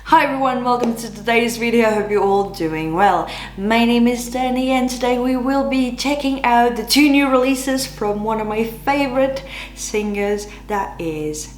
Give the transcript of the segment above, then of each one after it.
Hi everyone, welcome to today's video. I hope you're all doing well. My name is Danny and today we will be checking out the two new releases from one of my favorite singers, that is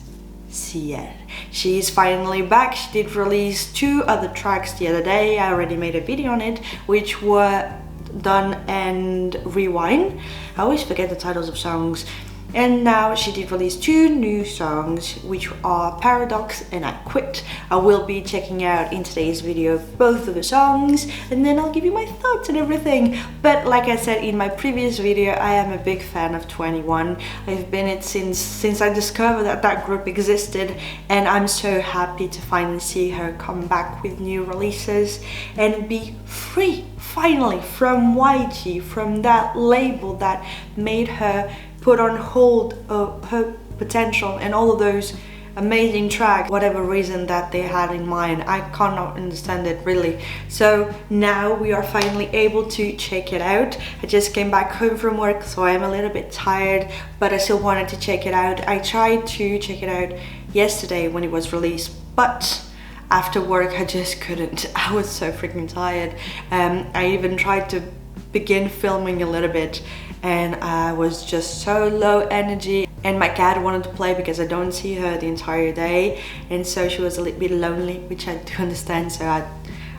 Ciel. She is finally back. She did release two other tracks the other day. I already made a video on it, which were Done and Rewind. I always forget the titles of songs. And now she did release two new songs, which are Paradox and I Quit. I will be checking out in today's video both of the songs, and then I'll give you my thoughts and everything. But like I said in my previous video, I am a big fan of 21. I've been it since I discovered that group existed, and I'm so happy to finally see her come back with new releases and be free, finally, from YG, from that label that made her put on hold her potential and all of those amazing tracks, whatever reason that they had in mind. I cannot understand it really. So now we are finally able to check it out. I just came back home from work, so I'm a little bit tired, but I still wanted to check it out. I tried to check it out yesterday when it was released, but after work I just couldn't. I was so freaking tired. I even tried to begin filming a little bit, and I was just so low energy, and my cat wanted to play because I don't see her the entire day, and so she was a little bit lonely, which I do understand. So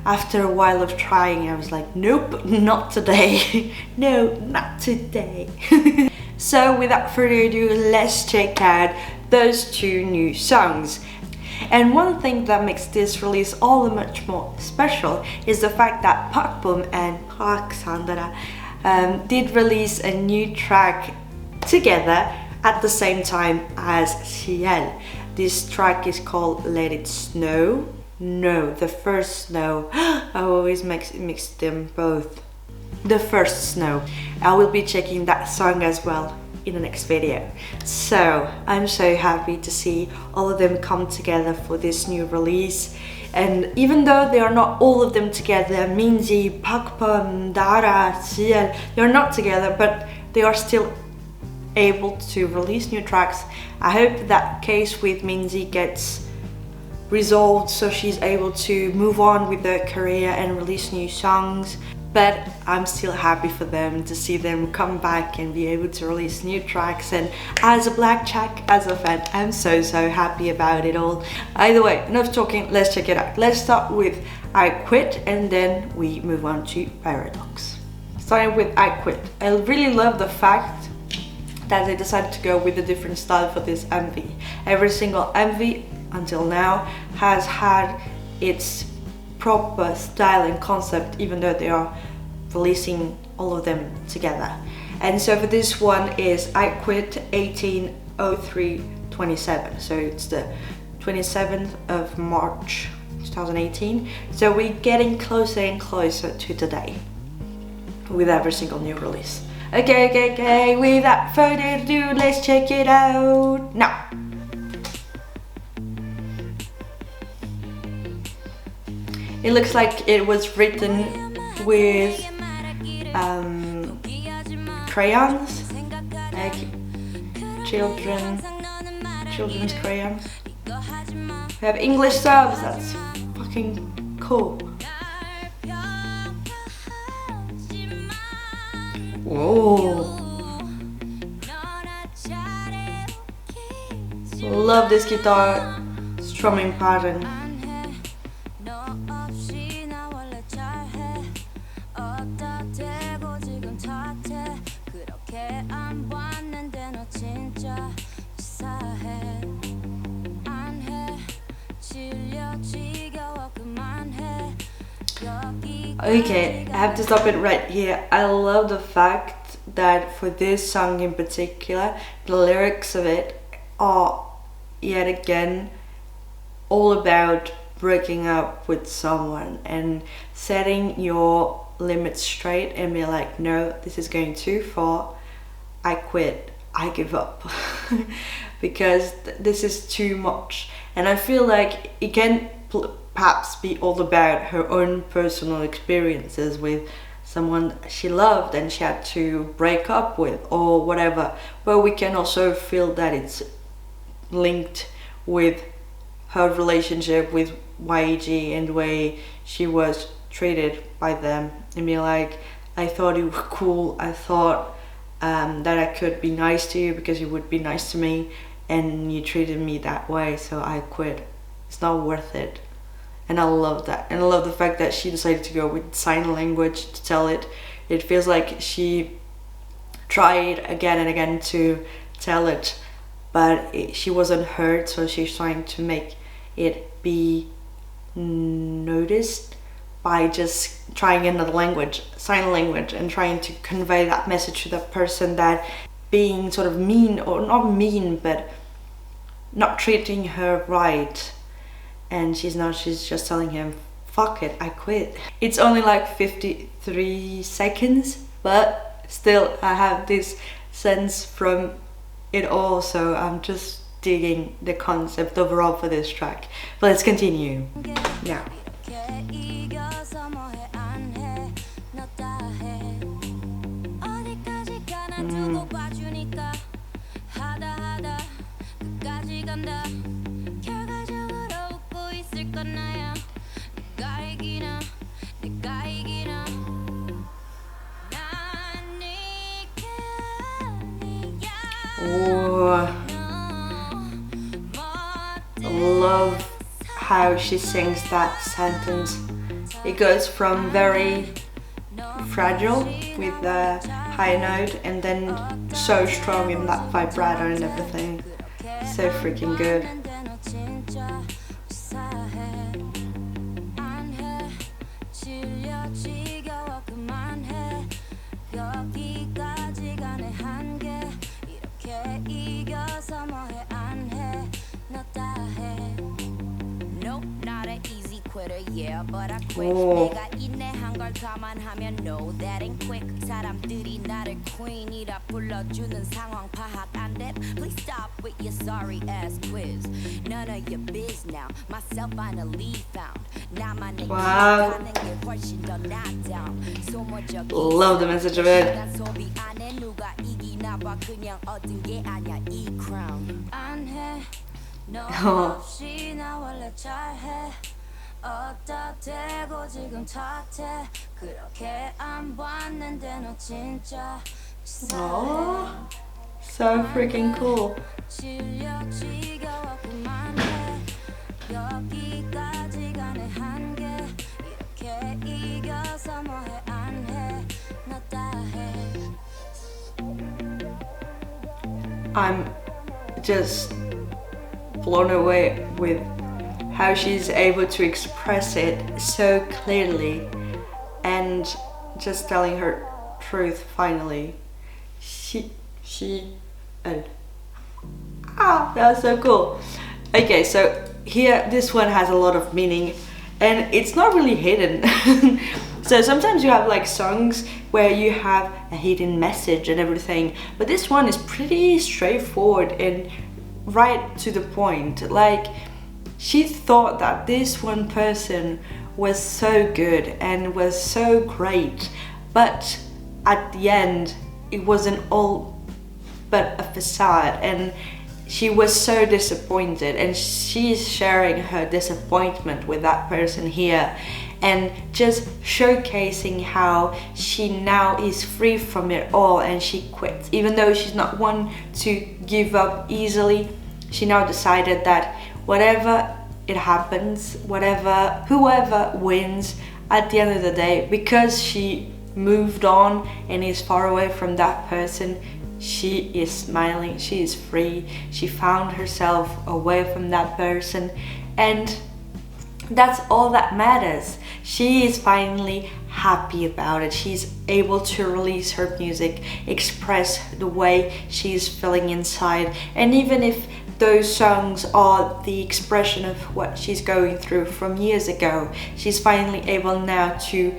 after a while of trying, I was like, nope, not today. No, not today. So without further ado, let's check out those two new songs. And one thing that makes this release all the much more special is the fact that Pakbom and Park Sandra did release a new track together at the same time as Ciel. This track is called Let It Snow. No, The First Snow. I always mix them both. The First Snow. I will be checking that song as well in the next video. So I'm so happy to see all of them come together for this new release. And even though they are not all of them together, Minzy, Pakbom, Dara, Ciel, they're not together, but they are still able to release new tracks. I hope that case with Minzy gets resolved so she's able to move on with her career and release new songs. But I'm still happy for them, to see them come back and be able to release new tracks. And as a Black Jack, as a fan, I'm so happy about it all. Either way, enough talking, let's check it out. Let's start with I Quit, and then we move on to Paradox. Starting with I Quit. I really love the fact that they decided to go with a different style for this MV. Every single MV until now has had its proper style and concept, even though they are releasing all of them together. And so for this one is I Quit 18/03/27, so it's the 27th of March 2018. So we're getting closer and closer to today with every single new release. Okay, without further ado, let's check it out now. It looks like it was written with crayons, like children's crayons. We have English subs, that's fucking cool. Whoa. Love this guitar strumming pattern. Okay, I have to stop it right here. I love the fact that for this song in particular, the lyrics of it are yet again all about breaking up with someone and setting your limits straight and be like, no, this is going too far. I quit. I give up. Because this is too much. And I feel like it can perhaps be all about her own personal experiences with someone she loved and she had to break up with or whatever, but we can also feel that it's linked with her relationship with YG and the way she was treated by them, and be like, I thought you were cool, I thought that I could be nice to you because you would be nice to me, and you treated me that way, so I quit. It's not worth it. And I love that, and I love the fact that she decided to go with sign language to tell it. It feels like she tried again and again to tell it, but she wasn't heard, so she's trying to make it be noticed by just trying another language, sign language, and trying to convey that message to the person that being sort of mean, or not mean, but not treating her right. And she's just telling him, fuck it, I quit. It's only like 53 seconds, but still I have this sense from it all, so I'm just digging the concept overall for this track. But let's continue now. Oh, I love how she sings that sentence. It goes from very fragile with the high note, and then so strong in that vibrato and everything. So freaking good. Yeah, but I quit. 내가 인내한 걸 감안하면 no, that ain't quick. 사람들이 나를 queen이라 불러주는 상황 파악 안 돼. Please stop with your sorry ass quiz. None of your biz now. Myself finally found. 나만의 Wow. 게 훨씬 더 knockdown. Love the message of it. 소비 안에 누가 이기나 봐. 그냥 얻은 게 아니야 이 crown. 안 해. 너 없이 나 원래 잘해. 어디다 대고 지금 탓해. 그렇게 안 봤는데 너 진짜 Oh, so freaking cool. 실력 지겨워 그만해. 여기까지가 내 한계. 이렇게 이겨서 뭐해 안 해. 너 다 해. I'm just blown away with how she's able to express it so clearly and just telling her truth finally. That was so cool. Okay, so here this one has a lot of meaning and it's not really hidden. So sometimes you have like songs where you have a hidden message and everything, but this one is pretty straightforward and right to the point. Like, she thought that this one person was so good and was so great, but at the end it wasn't all but a facade, and she was so disappointed, and she's sharing her disappointment with that person here and just showcasing how she now is free from it all and she quits. Even though she's not one to give up easily, she now decided that whatever it happens, whoever wins at the end of the day, because she moved on and is far away from that person, she is smiling, she is free, she found herself away from that person, and that's all that matters. She is finally happy about it. She's able to release her music, express the way she's feeling inside, and even if those songs are the expression of what she's going through from years ago, she's finally able now to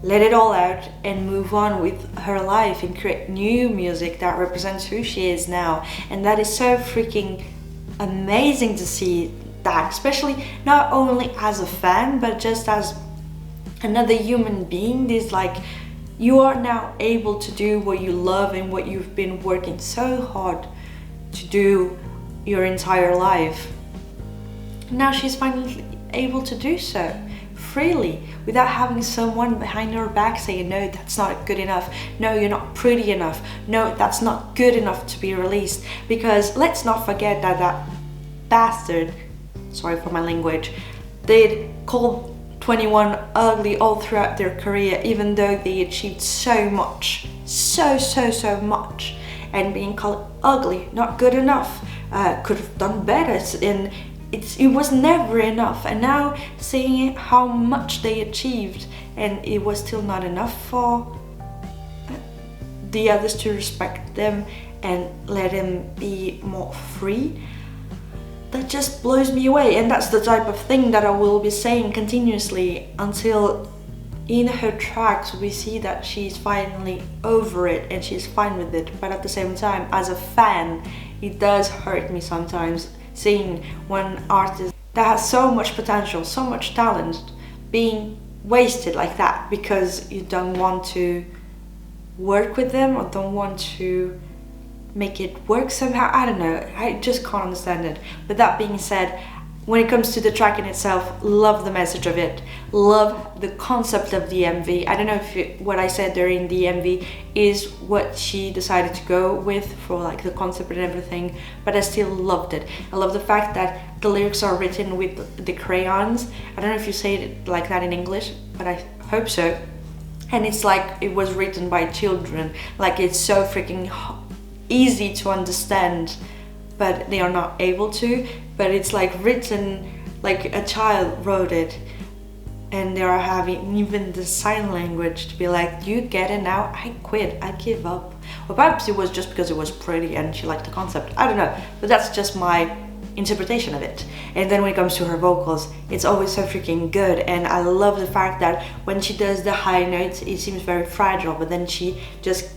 let it all out and move on with her life and create new music that represents who she is now. And that is so freaking amazing to see that, especially not only as a fan but just as another human being. This, like, you are now able to do what you love and what you've been working so hard to do your entire life. Now she's finally able to do so freely without having someone behind her back saying, no, that's not good enough, no, you're not pretty enough, no, that's not good enough to be released. Because let's not forget that that bastard, sorry for my language, did call 21 ugly all throughout their career, even though they achieved so much, so much. And being called ugly, not good enough, could have done better, and it was never enough. And now seeing how much they achieved and it was still not enough for the others to respect them and let them be more free, that just blows me away. And that's the type of thing that I will be saying continuously until in her tracks we see that she's finally over it and she's fine with it. But at the same time, as a fan, it does hurt me sometimes seeing one artist that has so much potential, so much talent, being wasted like that because you don't want to work with them or don't want to make it work somehow. I don't know, I just can't understand it. But that being said, when it comes to the track in itself, love the message of it, love the concept of the MV. I don't know if what I said during the MV is what she decided to go with for like the concept and everything, but I still loved it. I love the fact that the lyrics are written with the crayons. I don't know if you say it like that in English, but I hope so. And it's like it was written by children, like it's so freaking easy to understand, but they are not able to. But it's like written like a child wrote it, and they are having even the sign language to be like, you get it now, I quit, I give up. Or perhaps it was just because it was pretty and she liked the concept, I don't know, but that's just my interpretation of it. And then when it comes to her vocals, it's always so freaking good. And I love the fact that when she does the high notes, it seems very fragile, but then she just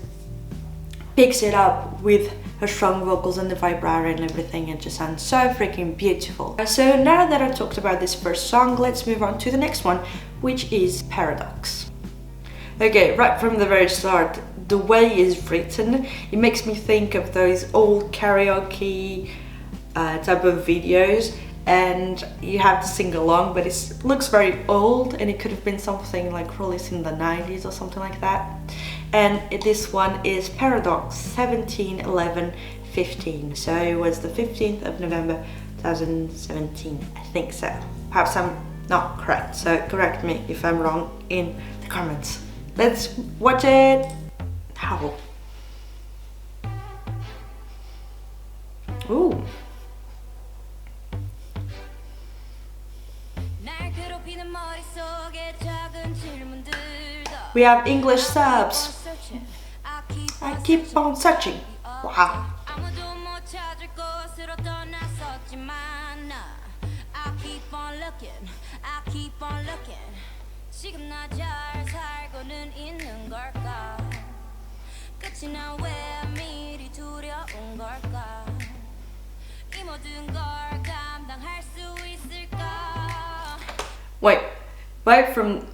picks it up with her strong vocals and the vibrato and everything. It just sounds so freaking beautiful. So now that I've talked about this first song, let's move on to the next one, which is Paradox. Okay, right from the very start, the way it's written, it makes me think of those old karaoke type of videos, and you have to sing along, but it looks very old and it could have been something like released in the 90s or something like that. And this one is Paradox 17/11/15, so it was the 15th of November 2017, I think so. Perhaps I'm not correct, so correct me if I'm wrong in the comments. Let's watch it. How? Ooh. We have English subs. I keep on searching. Wow. Wait, right from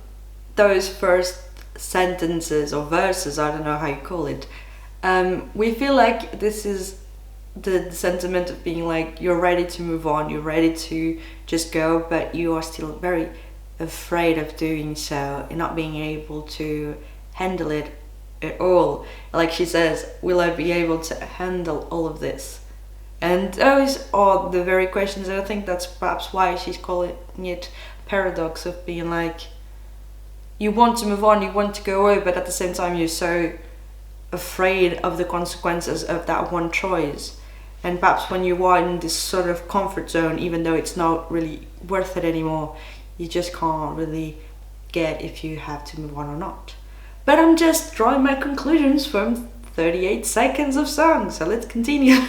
those first sentences or verses, I don't know how you call it, we feel like this is the sentiment of being like, you're ready to move on, you're ready to just go, but you are still very afraid of doing so and not being able to handle it at all. Like she says, will I be able to handle all of this? And those are the very questions, and I think that's perhaps why she's calling it paradox, of being like, you want to move on, you want to go away, but at the same time you're so afraid of the consequences of that one choice. And perhaps when you are in this sort of comfort zone, even though it's not really worth it anymore, you just can't really get if you have to move on or not. But I'm just drawing my conclusions from 38 seconds of song, so let's continue.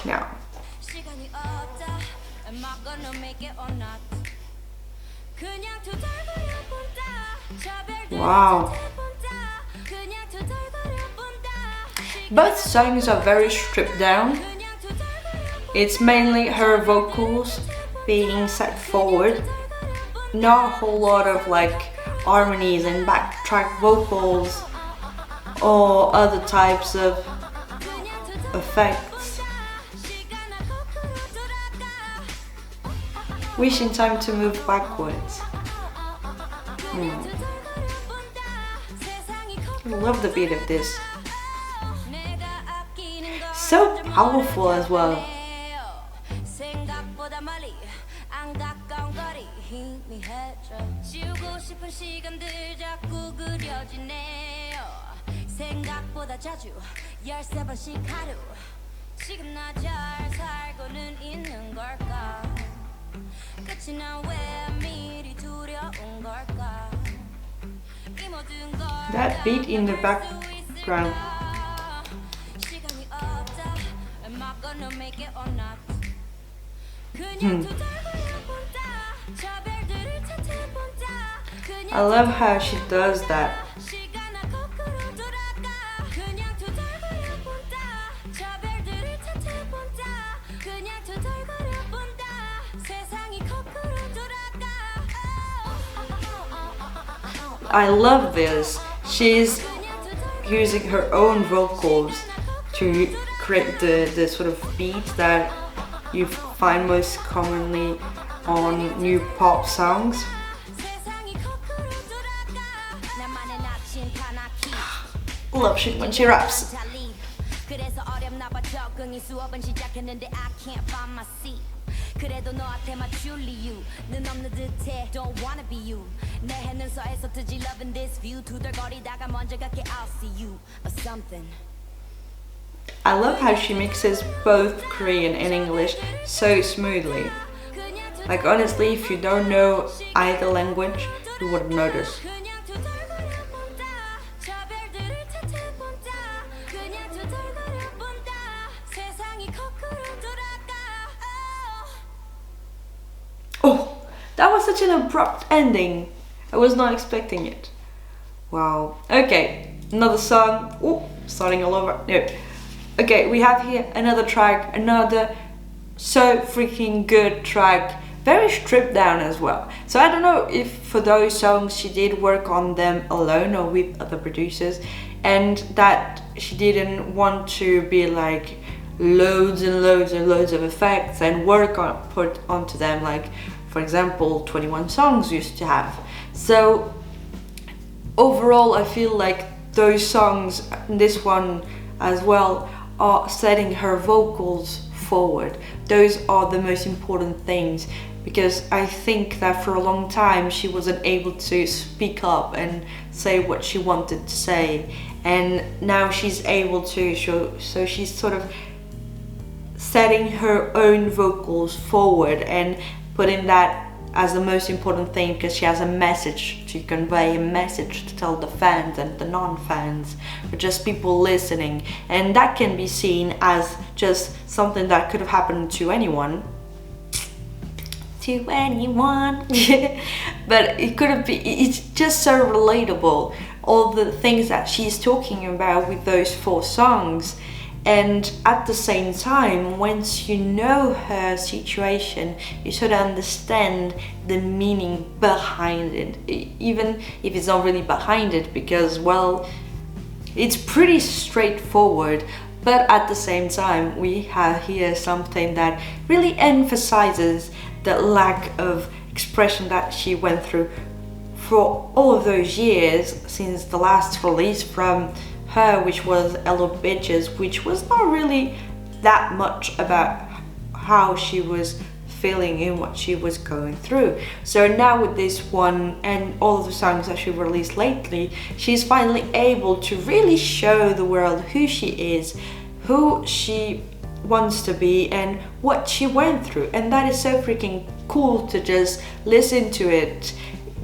Now. Wow. Both songs are very stripped down. It's mainly her vocals being set forward. Not a whole lot of like harmonies and backtrack vocals or other types of effects. wishing time to move backwards. I love the beat of this. So powerful as well. That beat in the background. I love how she does that. I love this. She's using her own vocals to create the sort of beat that you find most commonly on new pop songs. Love shit when she raps. I love how she mixes both Korean and English so smoothly. Like honestly, if you don't know either language, you wouldn't notice. Oh, that was such an abrupt ending. I was not expecting it. Wow. Okay, another song. Oh, starting all over. No. Okay, we have here another track, another so freaking good track. Very stripped down as well. So I don't know if for those songs she did work on them alone or with other producers, and that she didn't want to be like loads and loads and loads of effects and work on put onto them, like for example 21 Songs used to have. So overall I feel like those songs, this one as well, are setting her vocals forward. Those are the most important things, because I think that for a long time she wasn't able to speak up and say what she wanted to say, and now she's able to. So she's sort of setting her own vocals forward and putting that as the most important thing, because she has a message to convey, a message to tell the fans and the non-fans, or just people listening, and that can be seen as just something that could have happened to anyone. But it could have been, it's just so relatable, all the things that she's talking about with those 4 songs. And at the same time, once you know her situation, you sort of understand the meaning behind it, even if it's not really behind it, because, well, it's pretty straightforward. But at the same time, we have here something that really emphasizes the lack of expression that she went through for all of those years since the last release from her, which was Hello Bitches, which was not really that much about how she was feeling and what she was going through. So now with this one and all of the songs that she released lately, she's finally able to really show the world who she is, who she wants to be, and what she went through. And that is so freaking cool to just listen to it.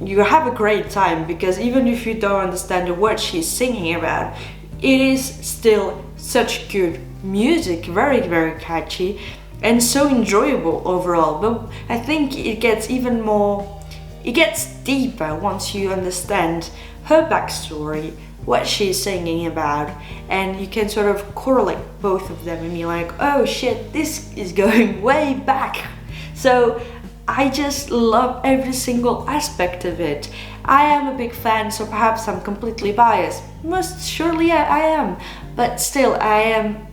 You have a great time, because even if you don't understand the words she's singing about, it is still such good music, very, very catchy, and so enjoyable overall. But I think it gets even more, it gets deeper once you understand her backstory, what she's singing about, and you can sort of correlate both of them and be like, oh shit, this is going way back. So I just love every single aspect of it. I am a big fan, so perhaps I'm completely biased. Most surely I am, but still I am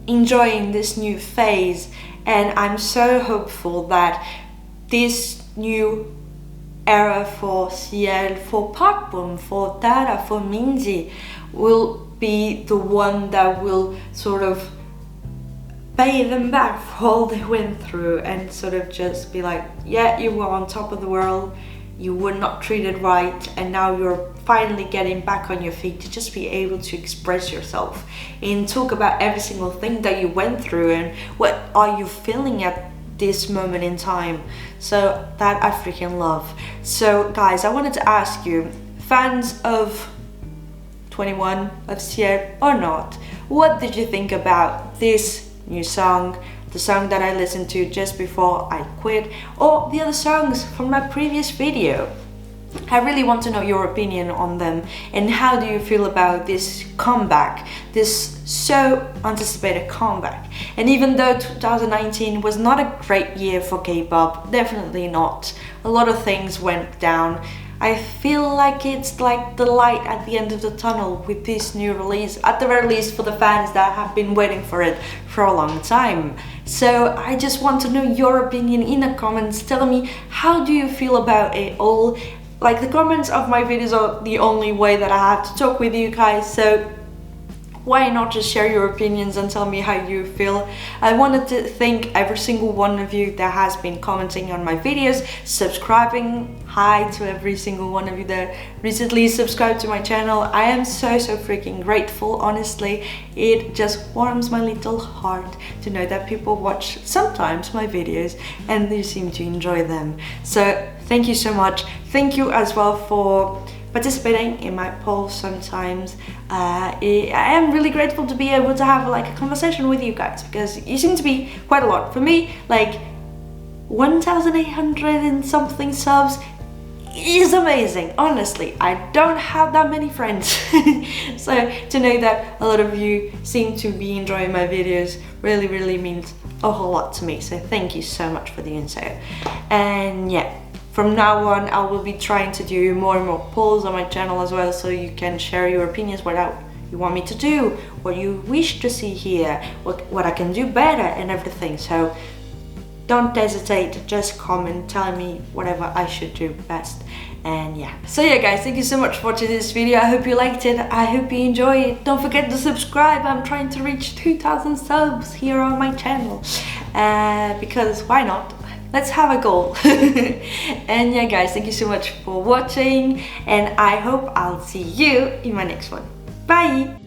enjoying this new phase, and I'm so hopeful that this new era for CL, for Park Bom, for Tara, for Minzy will be the one that will sort of pay them back for all they went through and sort of just be like, yeah, you were on top of the world, you were not treated right, and now you're finally getting back on your feet to just be able to express yourself and talk about every single thing that you went through and what are you feeling at this moment in time. So that I freaking love. So guys, I wanted to ask you, fans of 21, of Sierra or not, what did you think about this new song, the song that I listened to just before I quit, or the other songs from my previous video? I really want to know your opinion on them, and how do you feel about this comeback, this so anticipated comeback? And even though 2019 was not a great year for K-pop, definitely not, a lot of things went down, I feel like it's like the light at the end of the tunnel with this new release, at the very least for the fans that have been waiting for it for a long time. So I just want to know your opinion in the comments. Tell me, how do you feel about it all? Like, the comments of my videos are the only way that I have to talk with you guys, so why not just share your opinions and tell me how you feel? I wanted to thank every single one of you that has been commenting on my videos, subscribing. Hi to every single one of you that recently subscribed to my channel. I am so freaking grateful, honestly. It just warms my little heart to know that people watch sometimes my videos and they seem to enjoy them. So thank you so much. Thank you as well for participating in my polls sometimes. I am really grateful to be able to have like a conversation with you guys, because you seem to be quite a lot. For me, like 1,800 and something subs is amazing. Honestly, I don't have that many friends. So to know that a lot of you seem to be enjoying my videos really means a whole lot to me. So thank you so much for doing so. And yeah, from now on, I will be trying to do more and more polls on my channel as well, so you can share your opinions, what you want me to do, what you wish to see here, what I can do better and everything. So don't hesitate, just comment, tell me whatever I should do best. And yeah. So yeah guys, thank you so much for watching this video. I hope you liked it. I hope you enjoy it. Don't forget to subscribe. I'm trying to reach 2,000 subs here on my channel. Because why not? Let's have a goal. And yeah guys, thank you so much for watching, and I hope I'll see you in my next one. Bye!